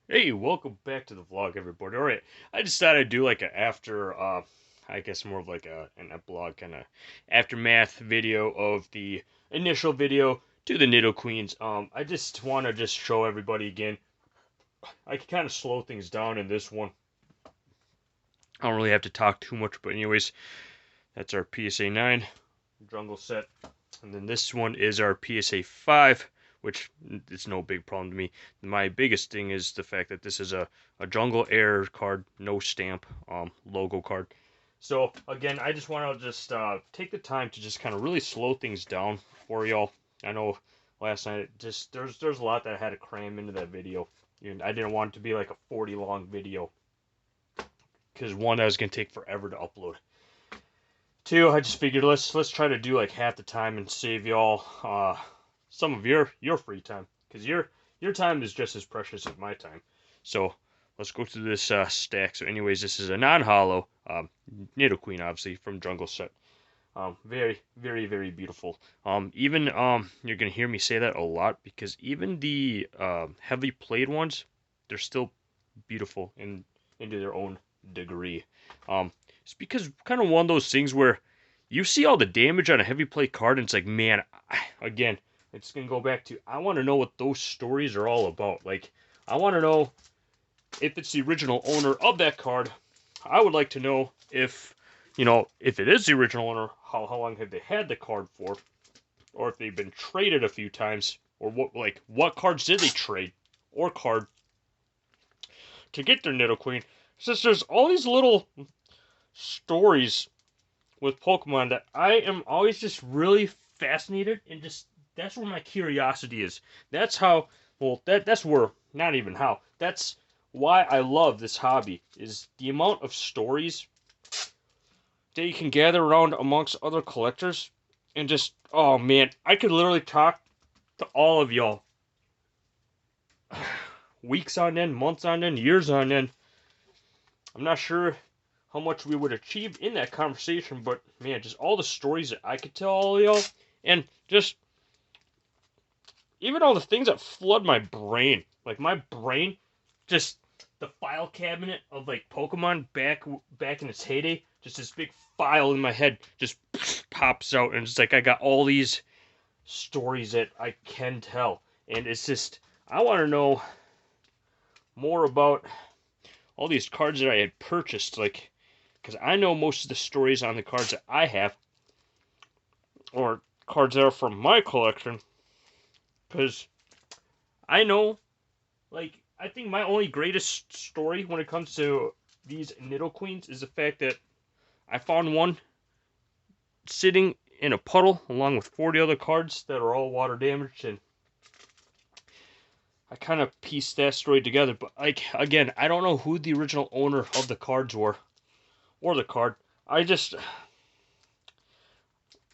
Hey, welcome back to the vlog, everybody. All right, I just thought I'd do like a after, I guess more of like an epilogue kind of aftermath video of the initial video to the Nidoqueens. I just want to just show everybody again. I can kind of slow things down in this one. I don't really have to talk too much, but anyways, that's our PSA 9 jungle set. And then this one is our PSA 5, which is no big problem to me. My biggest thing is the fact that this is a jungle air card, no stamp, logo card. So again, I just want to just take the time to just kind of really slow things down for y'all. I know last night just there's a lot that I had to cram into that video, and I didn't want it to be like a 40 long video because one that was gonna take forever to upload. Two, I just figured let's try to do like half the time and save y'all some of your free time because your time is just as precious as my time. So let's go through this stack. So anyways, this is a non-hollow Nidoqueen, obviously from Jungle Set. Very beautiful. Even you're gonna hear me say that a lot because even the heavily played ones, they're still beautiful in into their own degree. It's because kind of one of those things where you see all the damage on a heavy play card, and it's like, man, again, it's gonna go back to I want to know what those stories are all about. Like, I want to know if it's the original owner of that card. I would like to know if if it is the original owner, how long have they had the card for, or if they've been traded a few times, or what cards did they trade or card to get their Nidoqueen. Since there's all these little stories with Pokemon that I am always just really fascinated and just that's where my curiosity is. That's how that's where not even how. That's why I love this hobby is the amount of stories that you can gather around amongst other collectors and just oh man, I could literally talk to all of y'all weeks on end, months on end, years on end. I'm not sure how much we would achieve in that conversation, but man, just all the stories that I could tell all of y'all, and just even all the things that flood my brain. Like my brain, just the file cabinet of like Pokemon back in its heyday, just this big file in my head just pops out, and it's like I got all these stories that I can tell, and it's just I want to know more about all these cards that I had purchased, like because I know most of the stories on the cards that I have, or cards that are from my collection, because I know, like, I think my only greatest story when it comes to these Nidoqueens is the fact that I found one sitting in a puddle along with 40 other cards that are all water damaged, and I kind of pieced that story together. But, like, again, I don't know who the original owner of the cards were, or the card. I just,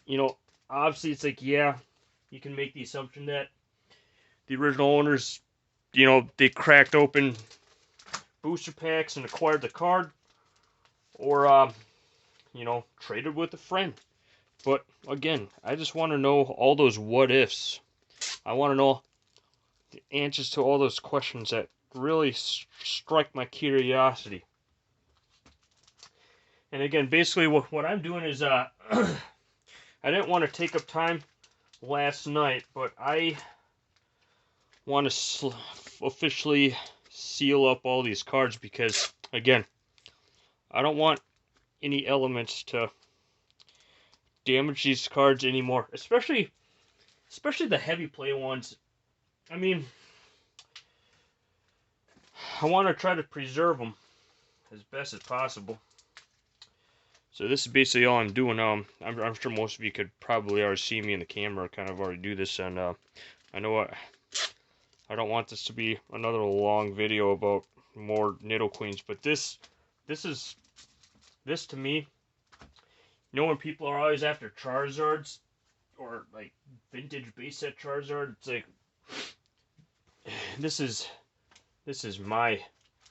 you know, obviously it's like, yeah, you can make the assumption that the original owners, they cracked open booster packs and acquired the card, or traded with a friend. But again, I just want to know all those what ifs. I want to know the answers to all those questions that really strike my curiosity. And again, basically, what I'm doing is I didn't want to take up time last night, but I want to officially seal up all these cards because, again, I don't want any elements to damage these cards anymore, especially the heavy play ones. I mean, I want to try to preserve them as best as possible. So this is basically all I'm doing. I'm sure most of you could probably already see me in the camera, kind of already do this, and I know I don't want this to be another long video about more Nidoqueens, but this to me, when people are always after Charizards or like vintage base set Charizard, it's like this is this is my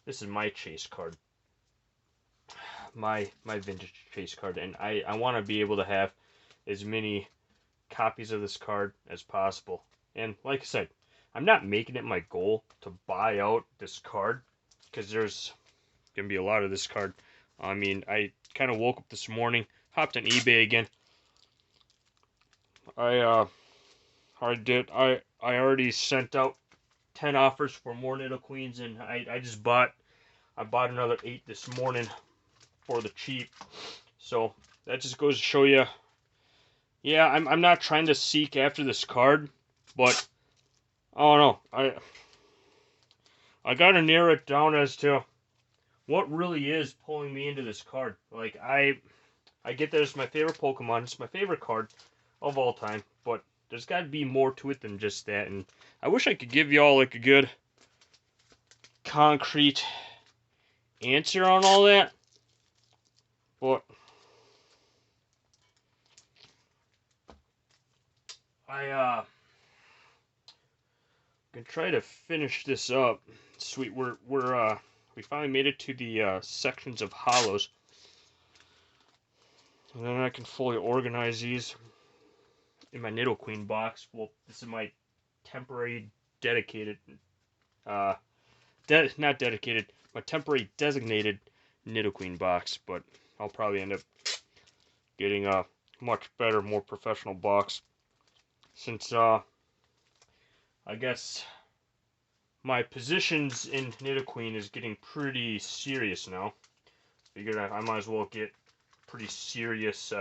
this is my chase card, my vintage chase card, and I want to be able to have as many copies of this card as possible. And like I said, I'm not making it my goal to buy out this card, because there's gonna be a lot of this card. I mean, I kind of woke up this morning, hopped on eBay again. I already sent out 10 offers for more Nidoqueens, and I bought another 8 this morning for the cheap. So that just goes to show you. Yeah, I'm not trying to seek after this card, but I don't know. I gotta narrow it down as to what really is pulling me into this card. Like I get that it's my favorite Pokemon, it's my favorite card of all time, but there's got to be more to it than just that. And I wish I could give y'all like a good concrete answer on all that, but I gonna try to finish this up. Sweet, we finally made it to the sections of hollows, and then I can fully organize these in my Nidoqueen box. Well, this is my temporary dedicated, uh, not dedicated, my temporary designated Nidoqueen box, but I'll probably end up getting a much better, more professional box, since I guess my positions in Nidoqueen is getting pretty serious now. Figured I might as well get pretty serious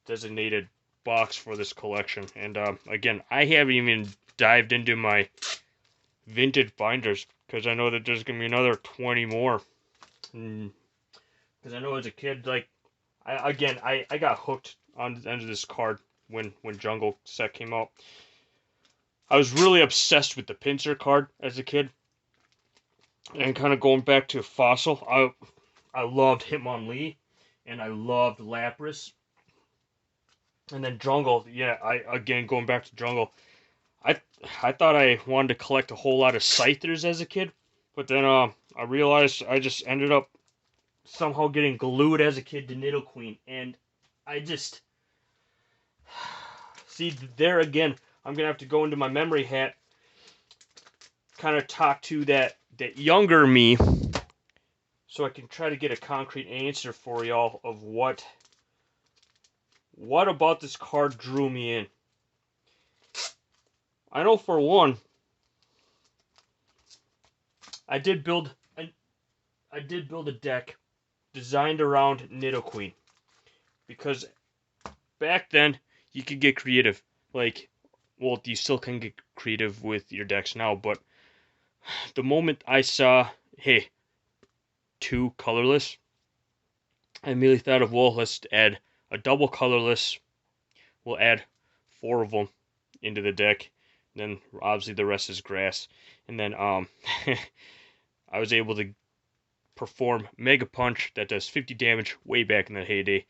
designated box for this collection. And again, I haven't even dived into my vintage binders, because I know that there's gonna be another 20 more. Because I know as a kid, like I got hooked on the end of this card when Jungle set came out. I was really obsessed with the Pinsir card as a kid, and kind of going back to Fossil, I loved Hitmonlee, and I loved Lapras, and then Jungle. Yeah, going back to Jungle. I I thought I wanted to collect a whole lot of Scythers as a kid, but then I realized I just ended up somehow getting glued as a kid to Nidoqueen, and I just see there again. I'm gonna have to go into my memory hat, kind of talk to that younger me, so I can try to get a concrete answer for y'all of what about this card drew me in. I know for one, I did build a deck designed around Nidoqueen, because back then you could get creative. Like, well, you still can get creative with your decks now, but the moment I saw, hey, 2 colorless, I immediately thought of, well, let's add a double colorless. We'll add 4 of them into the deck. Then obviously the rest is grass. And then I was able to perform Mega Punch that does 50 damage way back in the heyday,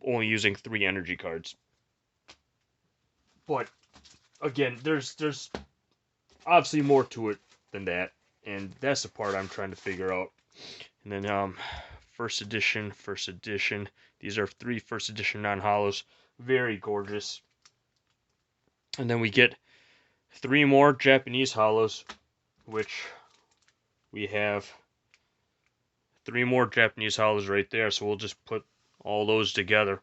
only using 3 energy cards. But again, there's obviously more to it than that, and that's the part I'm trying to figure out. And then first edition. These are 3 first edition non-hollows, very gorgeous. And then we get 3 more Japanese hollows, which we have 3 more Japanese hollows right there, so we'll just put all those together.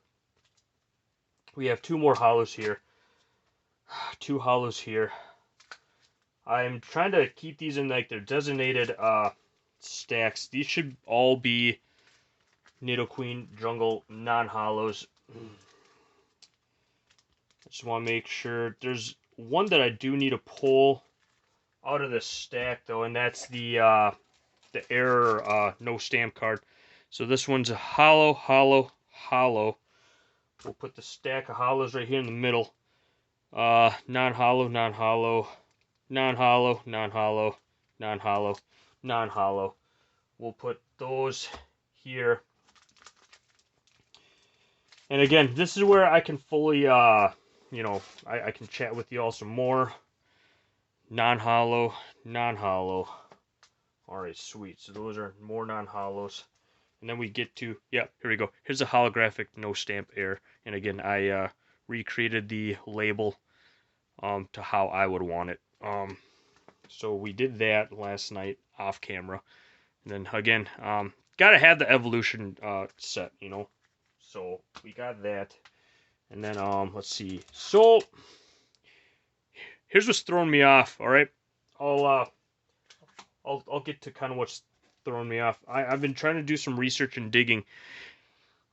We have 2 more hollows here, 2 hollows here. I'm trying to keep these in like their designated stacks. These should all be Nidoqueen Jungle non-hollows. I just want to make sure. There's one that I do need to pull out of the stack though, and that's the error no stamp card. So this one's a hollow. We'll put the stack of hollows right here in the middle. Non-hollow, non-hollow. We'll put those here. And again, this is where I can fully, I can chat with y'all some more. Non-hollow. Alright, sweet. So those are more non-hollows. And then we get to, yeah, here we go. Here's a holographic no stamp air. And again, I recreated the label to how I would want it. So we did that last night off camera. And then again, gotta have the evolution set, you know. So we got that. And then let's see. So here's what's throwing me off, all right? I'll get to kind of what's throwing me off. I've been trying to do some research and digging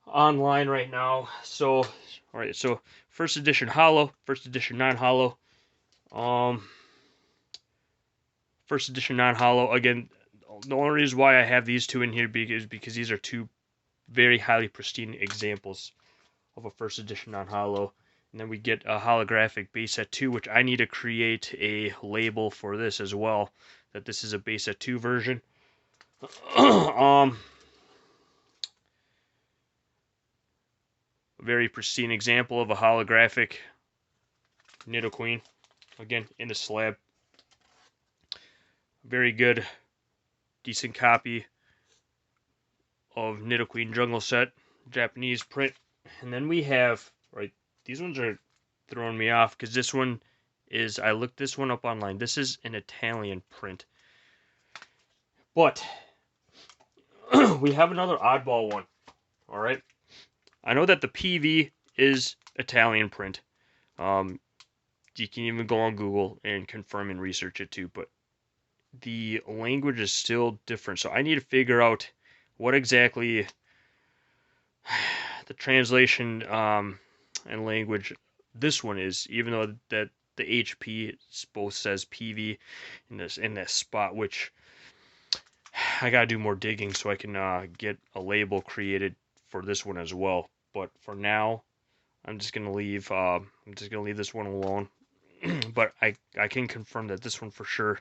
online right now. So, all right, so first edition hollow, first edition non-hollow. First edition non-hollow. Again, the only reason why I have these two in here is because these are two very highly pristine examples of a first edition non-hollow. And then we get a holographic base set 2, which I need to create a label for this as well, that this is a base set 2 version. A very pristine example of a holographic Nidoqueen, again in the slab. Very good, decent copy of Nidoqueen Jungle Set, Japanese print. And then we have, right, these ones are throwing me off because this one is, I looked this one up online. This is an Italian print. But we have another oddball one, all right? I know that the PV is Italian print. You can even go on Google and confirm and research it too, but the language is still different. So I need to figure out what exactly the translation and language this one is, even though that the HP both says PV in this spot, which I gotta do more digging so I can get a label created for this one as well. But for now, I'm just gonna leave this one alone. But I can confirm that this one for sure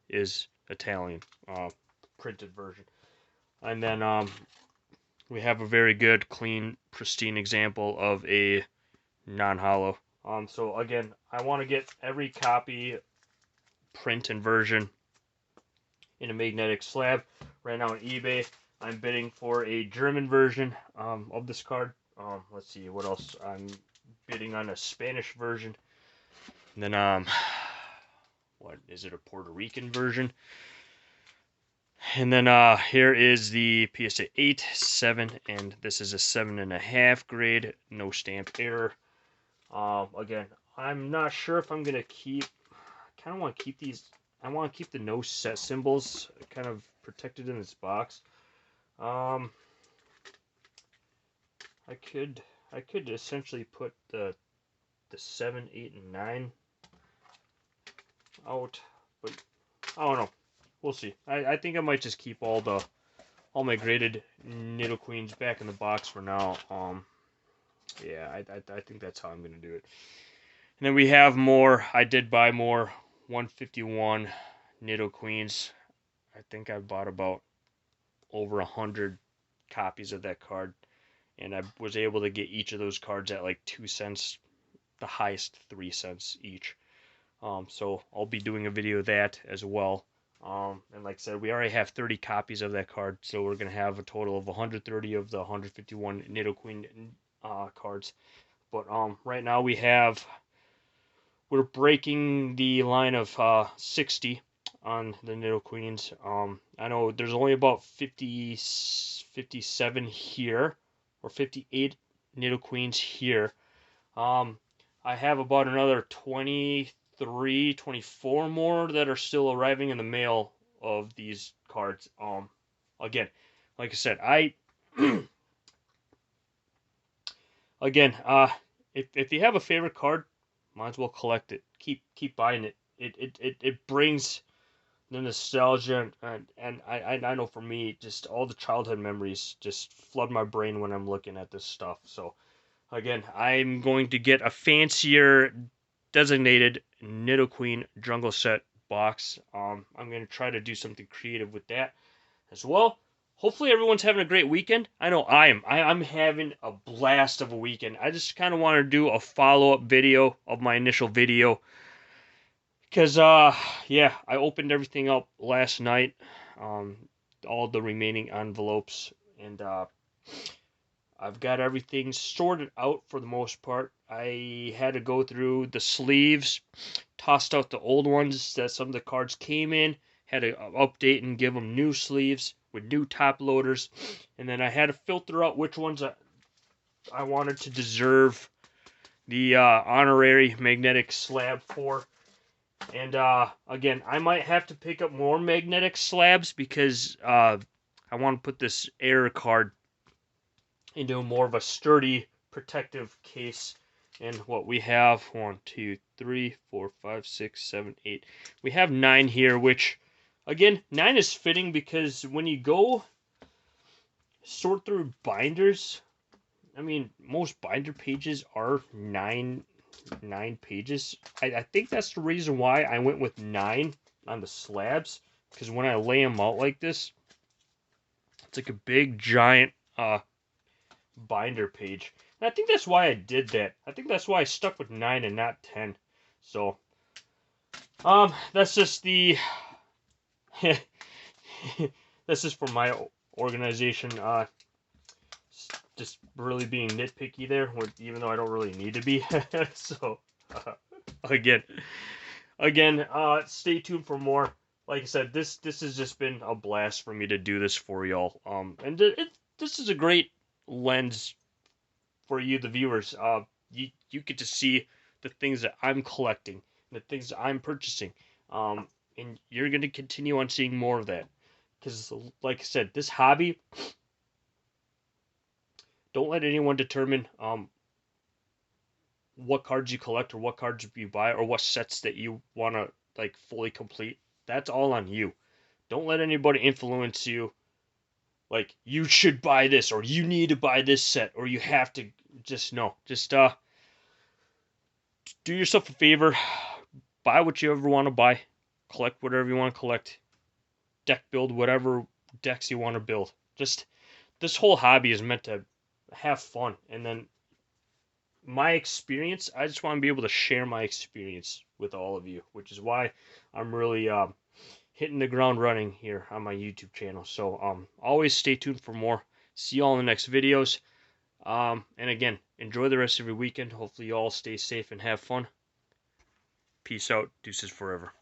is Italian printed version. And then we have a very good, clean, pristine example of a non-hollow. So again, I want to get every copy, print, and version in a magnetic slab. Right now on eBay, I'm bidding for a German version of this card. Let's see what else. I'm bidding on a Spanish version. And then what is it? A Puerto Rican version. And then here is the PSA 8, 7, and this is a 7.5 grade, no stamp error. Again, I'm not sure if I'm gonna keep. I kind of want to keep these. I want to keep the no set symbols kind of protected in this box. I could essentially put the 7, 8, and 9 out, but I don't know. We'll see. I think I might just keep all my graded Nidoqueens back in the box for now. Yeah, I think that's how I'm gonna do it. And then we have more. I did buy more 151 Nidoqueens. I think I bought about over 100 copies of that card, and I was able to get each of those cards at like 2 cents, the highest 3 cents each. So I'll be doing a video of that as well. And like I said, we already have 30 copies of that card, so we're gonna have a total of 130 of the 151 Nidoqueen cards. But right now we're breaking the line of 60 on the Nidoqueens. I know there's only about 57 here, or 58 Nidoqueens here. I have about another 23, 24 more that are still arriving in the mail of these cards. Again, like I said, again, if you have a favorite card, might as well collect it. Keep buying it. It brings the nostalgia, and I know for me, just all the childhood memories just flood my brain when I'm looking at this stuff. So again, I'm going to get a fancier designated Nidoqueen Jungle Set box. I'm going to try to do something creative with that as well. Hopefully everyone's having a great weekend. I know I am. I'm having a blast of a weekend. I just kind of want to do a follow-up video of my initial video. Because, yeah, I opened everything up last night. All the remaining envelopes. And, I've got everything sorted out for the most part. I had to go through the sleeves, tossed out the old ones that some of the cards came in, had to update and give them new sleeves with new top loaders, and then I had to filter out which ones I wanted to deserve the honorary magnetic slab for. And again, I might have to pick up more magnetic slabs because I want to put this error card into more of a sturdy protective case. And what we have, 1, 2, 3, 4, 5, 6, 7, 8. We have 9 here, which, again, 9 is fitting because when you go sort through binders, I mean, most binder pages are 9 pages. I think that's the reason why I went with 9 on the slabs, because when I lay them out like this, it's like a big, giant binder page. And I think that's why I did that. I think that's why I stuck with 9 and not 10. So, that's just the... that's just for my organization. Just really being nitpicky there, even though I don't really need to be. So, again, stay tuned for more. Like I said, this has just been a blast for me to do this for y'all. And this is a great lens for you, the viewers. You get to see the things that I'm collecting, the things that I'm purchasing. And you're gonna continue on seeing more of that, because, like I said, this hobby. Don't let anyone determine what cards you collect or what cards you buy or what sets that you want to like fully complete. That's all on you. Don't let anybody influence you. Like, you should buy this, or you need to buy this set, or you have to. Just no. Just do yourself a favor. Buy what you ever want to buy. Collect whatever you want to collect. Deck build whatever decks you want to build. Just, this whole hobby is meant to have fun, and then my experience, I just want to be able to share my experience with all of you, which is why I'm really hitting the ground running here on my YouTube channel. So always stay tuned for more. See you all in the next videos. And again, enjoy the rest of your weekend. Hopefully you all stay safe and have fun. Peace out. Deuces forever.